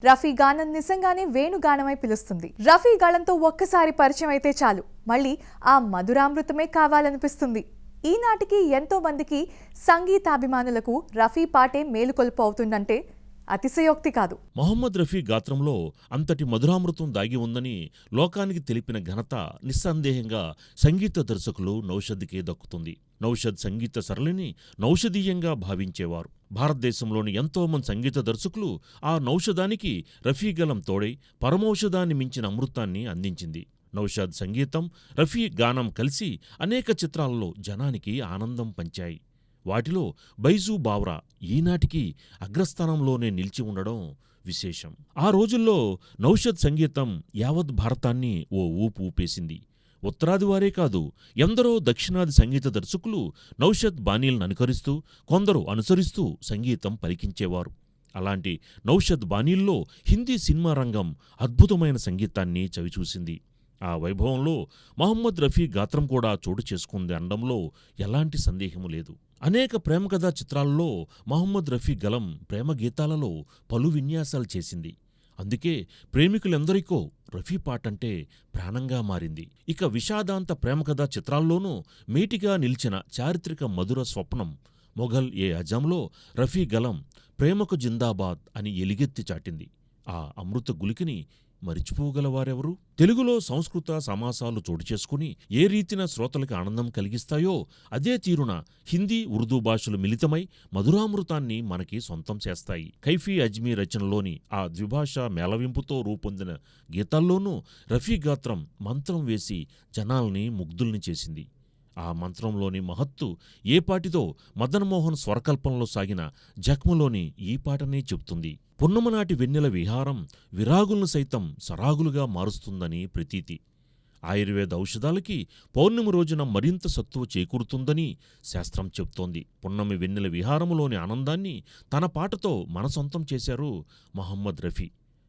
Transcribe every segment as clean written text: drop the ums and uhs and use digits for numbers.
రఫీ గానం నిజంగానే వేణుగానమై పిలుస్తుంది. రఫీ గానంతో ఒక్కసారి పరిచయం అయితే చాలు మళ్ళీ ఆ మధురామృతమే కావాలనిపిస్తుంది. ఈనాటికి ఎంతో మందికి సంగీతాభిమానులకు రఫీ పాటే మేలుకొల్పు అవుతుందంటే అతిశయోక్తి కాదు. మొహమ్మద్ రఫీ గాత్రంలో అంతటి మధురామృతం దాగి ఉందని లోకానికి తెలిపిన ఘనత నిస్సందేహంగా సంగీత దర్శకులు నౌషద్కే దక్కుతుంది. నౌషద్ సంగీత సరళిని నౌషదీయంగా భావించేవారు. భారతదేశంలోని ఎంతోమంది సంగీత దర్శకులు ఆ నౌషదానికి రఫీ గలం తోడై పరమౌషధాన్ని మించిన అమృతాన్ని అందించింది. నౌషద్ సంగీతం, రఫీ గానం కలిసి అనేక చిత్రాలలో జనానికి ఆనందం పంచాయి. వాటిలో బైజూ బావ్రా ఈనాటికి అగ్రస్థానంలోనే నిలిచి ఉండడం విశేషం. ఆ రోజుల్లో నౌషద్ సంగీతం యావత్ భారతాన్ని ఓ ఊపు ఊపేసింది. ఉత్తరాదివారే కాదు, ఎందరో దక్షిణాది సంగీత దర్శకులు నౌషద్ బాణీలను అనుకరిస్తూ, కొందరు అనుసరిస్తూ సంగీతం పలికించేవారు. అలాంటి నౌషద్ బాణీల్లో హిందీ సినిమా రంగం అద్భుతమైన సంగీతాన్ని చవిచూసింది. ఆ వైభవంలో మొహమ్మద్ రఫీ గాత్రం కూడా చోటు చేసుకుంది అనడంలో ఎలాంటి సందేహము లేదు. అనేక ప్రేమకథా చిత్రాల్లో మొహమ్మద్ రఫీ గలం ప్రేమ గీతాలలో పలు విన్యాసాలు చేసింది. అందుకే ప్రేమికులెందరికో రఫీ పాటంటే ప్రాణంగా మారింది. ఇక విషాదాంత ప్రేమకథా చిత్రాల్లోనూ మేటిగా నిలిచిన చారిత్రక మధుర స్వప్నం మొఘల్ ఏ అజంలో రఫీ గలం ప్రేమకు జిందాబాద్ అని ఎలిగెత్తి చాటింది. ఆ అమృత గులికిని మరిచిపోగలవారెవరు? తెలుగులో సంస్కృత సమాసాలు చోటు చేసుకుని ఏ రీతిన శ్రోతలకు ఆనందం కలిగిస్తాయో అదే తీరున హిందీ, ఉర్దూ భాషలు మిళితమై మధురామృతాన్ని మనకి సొంతం చేస్తాయి. కైఫీ అజ్మీ రచనలోని ఆ ద్విభాషా మేళవింపుతో రూపొందిన గీతాల్లోనూ రఫీ గాత్రం మంత్రం వేసి జనాల్ని ముగ్ధుల్ని చేసింది. ఆ మంత్రంలోని మహత్తు ఏపాటిదో మదన్మోహన్ స్వరకల్పంలో సాగిన జఖ్మలోని ఈ పాటనే చెబుతుంది. పున్నమనాటి వెన్నెల విహారం విరాగులను సైతం సరాగులుగా మారుస్తుందని ప్రతీతి. ఆయుర్వేద ఔషధాలకి పౌర్ణమి రోజున మరింత సత్తువ చేకూరుతుందని శాస్త్రం చెబుతోంది. పున్నమి వెన్నెల విహారములోని ఆనందాన్ని తన పాటతో మన సొంతం చేశారు మొహమ్మద్ రఫీ.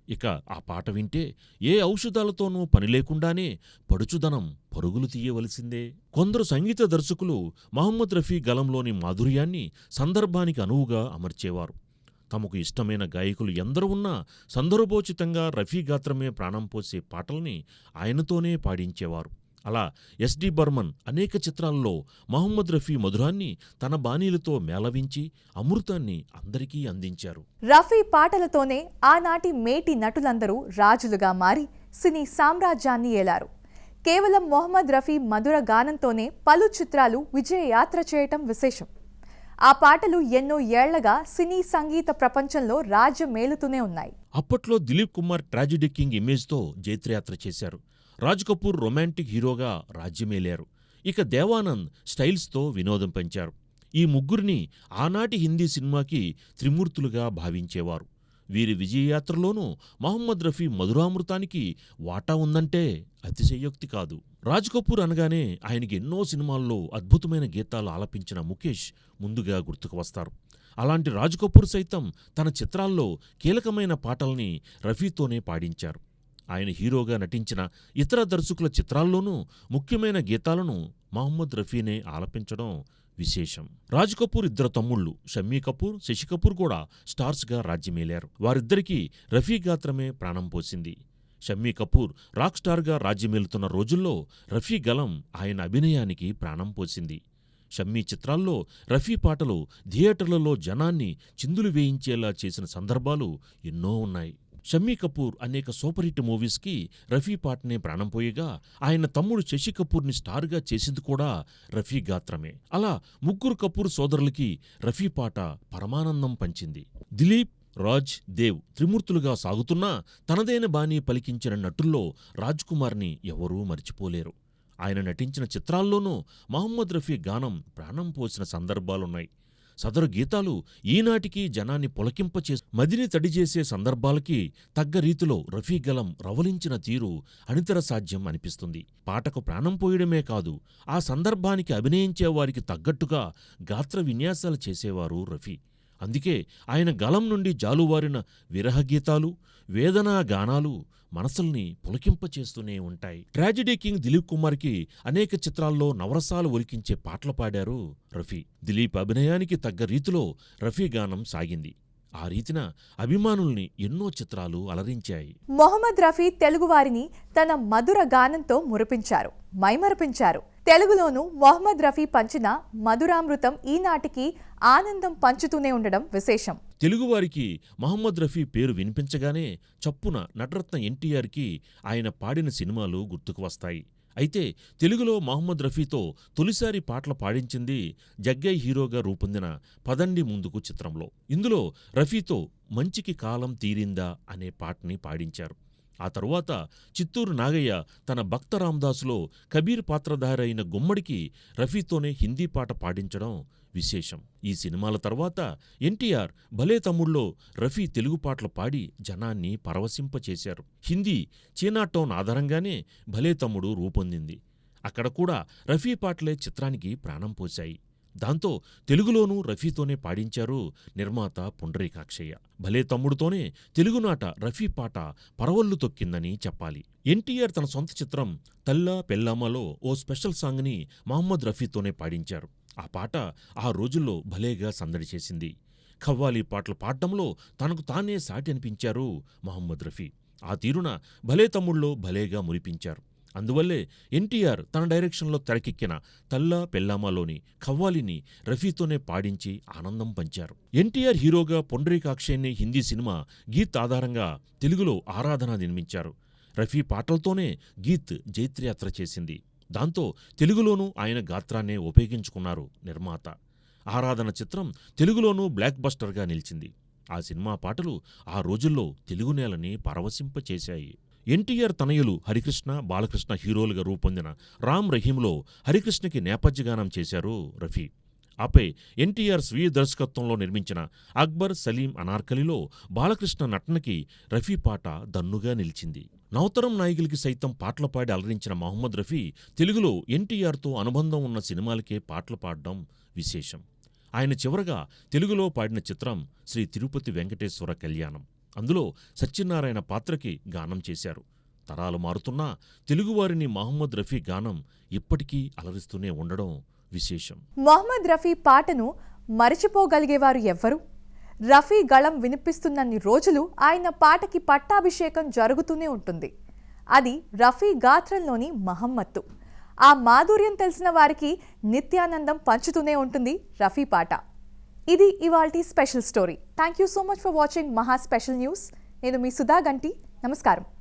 ఇక ఆ పాట వింటే ఏ ఔషధాలతోనూ పనిలేకుండానే పడుచుదనం పరుగులు తీయవలసిందే. కొందరు సంగీత దర్శకులు మొహమ్మద్ రఫీ గలంలోని మాధుర్యాన్ని సందర్భానికి అనువుగా అమర్చేవారు. తమకు ఇష్టమైన గాయకులు ఎందరు ఉన్నా సందర్భోచితంగా రఫీ గాత్రమే ప్రాణం పోసే పాటల్ని ఆయనతోనే పాడించేవారు. అలా ఎస్.డి. బర్మన్ అనేక చిత్రాల్లో మొహమ్మద్ రఫీ మధురాన్ని తన బాణీలతో మేళవించి అమృతాన్ని అందరికీ అందించారు. రఫీ పాటలతోనే ఆనాటి మేటి నటులందరూ రాజులుగా మారి సినీ సామ్రాజ్యాన్ని ఏలారు. కేవలం మొహమ్మద్ రఫీ మధుర గానంతోనే పలు చిత్రాలు విజయయాత్ర చేయటం విశేషం. ఆ పాటలు ఎన్నో ఏళ్లగా సినీ సంగీత ప్రపంచంలో రాజ్యమేలుతూనే ఉన్నాయి. అప్పట్లో దిలీప్ కుమార్ ట్రాజిడీ కింగ్ ఇమేజ్తో జైత్రయాత్ర చేశారు. రాజ్ కపూర్ రొమాంటిక్ హీరోగా రాజ్యమేలారు. ఇక దేవానంద్ స్టైల్స్తో వినోదం పెంచారు. ఈ ముగ్గురిని ఆనాటి హిందీ సినిమాకి త్రిమూర్తులుగా భావించేవారు. వీరి విజయయాత్రలోనూ మొహమ్మద్ రఫీ మధురామృతానికి వాటా ఉందంటే అతిశయోక్తి కాదు. రాజ్ కపూర్ అనగానే ఆయనకి ఎన్నో సినిమాల్లో అద్భుతమైన గీతాలు ఆలపించిన ముఖేష్ ముందుగా గుర్తుకు వస్తారు. అలాంటి రాజ్ కపూర్ సైతం తన చిత్రాల్లో కీలకమైన పాటల్ని రఫీతోనే పాడించారు. ఆయన హీరోగా నటించిన ఇతర దర్శకుల చిత్రాల్లోనూ ముఖ్యమైన గీతాలను మొహమ్మద్ రఫీనే ఆలపించడం విశేషం. రాజ్ కపూర్ ఇద్దరు తమ్ముళ్ళు షమ్మీ కపూర్, శశి కపూర్ కూడా స్టార్స్గా రాజ్యమేలారు. వారిద్దరికీ రఫీ గాత్రమే ప్రాణం పోసింది. షమ్మీ కపూర్ రాక్ స్టార్గా రాజ్యమేలుతున్న రోజుల్లో రఫీ గలం ఆయన అభినయానికి ప్రాణం పోసింది. షమ్మీ చిత్రాల్లో రఫీ పాటలు థియేటర్లలో జనాన్ని చిందులు వేయించేలా చేసిన సందర్భాలు ఎన్నో ఉన్నాయి. షమ్మీ కపూర్ అనేక సూపర్ హిట్ మూవీస్కి రఫీ పాటనే ప్రాణం పోయగా ఆయన తమ్ముడు శశి కపూర్ని స్టార్గా చేసింది కూడా రఫీ గాత్రమే. అలా ముగ్గురు కపూర్ సోదరులకి రఫీ పాట పరమానందం పంచింది. దిలీప్, రాజ్, దేవ్ త్రిమూర్తులుగా సాగుతున్నా తనదైన బాణీ పలికించిన నటుల్లో రాజ్ కుమార్ని ఎవరూ మరిచిపోలేరు. ఆయన నటించిన చిత్రాల్లోనూ మొహమ్మద్ రఫీ గానం ప్రాణం పోసిన సందర్భాలున్నాయి. సదరు గీతాలు ఈనాటికి జనాన్ని పులకింపచేసి మదిని తడిచేసే సందర్భాలకి తగ్గ రీతిలో రఫీ గలం రవలించిన తీరు అనితర సాధ్యం అనిపిస్తుంది. పాటకు ప్రాణం పోయడమే కాదు, ఆ సందర్భానికి అభినయించేవారికి తగ్గట్టుగా గాత్ర విన్యాసాలు చేసేవారు రఫీ. అందుకే ఆయన గలం నుండి జాలువారిన విరహగీతాలు, వేదనా గానాలు మనసుల్ని పులకింపచేస్తూనే ఉంటాయి. ట్రాజిడీ కింగ్ దిలీప్ కుమార్కి అనేక చిత్రాల్లో నవరసాలు ఒలికించే పాటలు పాడారు రఫీ. దిలీప్ అభినయానికి తగ్గ రీతిలో రఫీ గానం సాగింది. ఆ రీతిన అభిమానుల్ని ఎన్నో చిత్రాలు అలరించాయి. మొహమ్మద్ రఫీ తెలుగువారిని తన మధుర గానంతో మురిపించారు, మైమరపించారు. తెలుగులోనూ మొహమ్మద్ రఫీ పంచిన మధురామృతం ఈనాటికి ఆనందం పంచుతూనే ఉండడం విశేషం. తెలుగువారికి మహమ్మద్ రఫీ పేరు వినిపించగానే చప్పున నటరత్న ఎన్టీఆర్కి ఆయన పాడిన సినిమాలు గుర్తుకు వస్తాయి. అయితే తెలుగులో మహమ్మద్ రఫీతో తొలిసారి పాటలు పాడించింది జగ్గయ్య హీరోగా రూపొందిన పదండి ముందుకు చిత్రంలో. ఇందులో రఫీతో మంచికి కాలం తీరిందా అనే పాటని పాడించారు. ఆ తరువాత చిత్తూరు నాగయ్య తన భక్త రామదాసులో కబీర్ పాత్రధారి అయిన గుమ్మడికి రఫీతోనే హిందీ పాట పాడించడం విశేషం. ఈ సినిమాల తర్వాత ఎన్టీఆర్ భలే తమ్ముళ్ళో రఫీ తెలుగు పాటలు పాడి జనాన్ని పరవశింపచేశారు. హిందీ చీనా టోన్ ఆధారంగానే భలే తమ్ముడు రూపొందింది. అక్కడ కూడా రఫీ పాటలే చిత్రానికి ప్రాణం పోశాయి. దాంతో తెలుగులోనూ రఫీతోనే పాడించారు నిర్మాత పుండరీకాక్షయ్య. భలే తమ్ముడుతోనే తెలుగునాట రఫీ పాట పరవళ్లు తొక్కిందని చెప్పాలి. ఎన్టీఆర్ తన సొంత చిత్రం తల్లా పెల్లామాలో ఓ స్పెషల్ సాంగ్ని మహమ్మద్ రఫీతోనే పాడించారు. ఆ పాట ఆ రోజుల్లో భలేగా సందడి చేసింది. ఖవ్వాలి పాటలు పాడ్డంలో తనకు తానే సాటి అనిపించారు మహమ్మద్ రఫీ. ఆ తీరున భలే తమ్ముళ్ళో భలేగా మురిపించారు. అందువల్లే ఎన్టీఆర్ తన డైరెక్షన్లో తెరకెక్కిన తల్లా పెల్లామాలోని ఖవ్వాలిని రఫీతోనే పాడించి ఆనందం పంచారు. ఎన్టీఆర్ హీరోగా పుండరీకాక్షయ్యని హిందీ సినిమా గీత్ ఆధారంగా తెలుగులో ఆరాధన నిర్మించారు. రఫీ పాటలతోనే గీత్ జైత్రయాత్ర చేసింది. దాంతో తెలుగులోనూ ఆయన గాత్రాన్నే ఉపయోగించుకున్నారు నిర్మాత. ఆరాధన చిత్రం తెలుగులోనూ బ్లాక్ బస్టర్గా నిలిచింది. ఆ సినిమా పాటలు ఆ రోజుల్లో తెలుగు నేలని పరవశింపచేశాయి. ఎన్టీఆర్ తనయులు హరికృష్ణ, బాలకృష్ణ హీరోలుగా రూపొందిన రామ్ రహీంలో హరికృష్ణకి నేపథ్యగానం చేశారు రఫీ. ఆపై ఎన్టీఆర్ స్వీయ దర్శకత్వంలో నిర్మించిన అక్బర్, సలీం, అనార్కలిలో బాలకృష్ణ నటనకి రఫీ పాట దన్నుగా నిలిచింది. నవతరం నాయకులకి సైతం పాటలు పాడి అలరించిన మహమ్మద్ రఫీ తెలుగులో ఎన్టీఆర్తో అనుబంధం ఉన్న సినిమాలకే పాటలు పాడడం విశేషం. ఆయన చివరగా తెలుగులో పాడిన చిత్రం శ్రీ తిరుపతి వెంకటేశ్వర కళ్యాణం. అందులో సత్యనారాయణ పాత్రకి గానం చేశారు. తరాలు మారుతున్నా తెలుగువారిని మహమ్మద్ రఫీ గానం ఇప్పటికీ అలరిస్తూనే ఉండడం విశేషం. మొహమ్మద్ రఫీ పాటను మరచిపోగలిగేవారు ఎవ్వరు? రఫీ గళం వినిపిస్తున్నన్ని రోజులు ఆయన పాటకి పట్టాభిషేకం జరుగుతూనే ఉంటుంది. అది రఫీ గాత్రంలోని మహమ్మత్తు. ఆ మాధుర్యం తెలిసిన వారికి నిత్యానందం పంచుతూనే ఉంటుంది రఫీ పాట. ఇది ఇవాల్టి special story. Thank you so much for watching మహా స్పెషల్ న్యూస్. నేను మీ సుధా గంటి. నమస్కారం.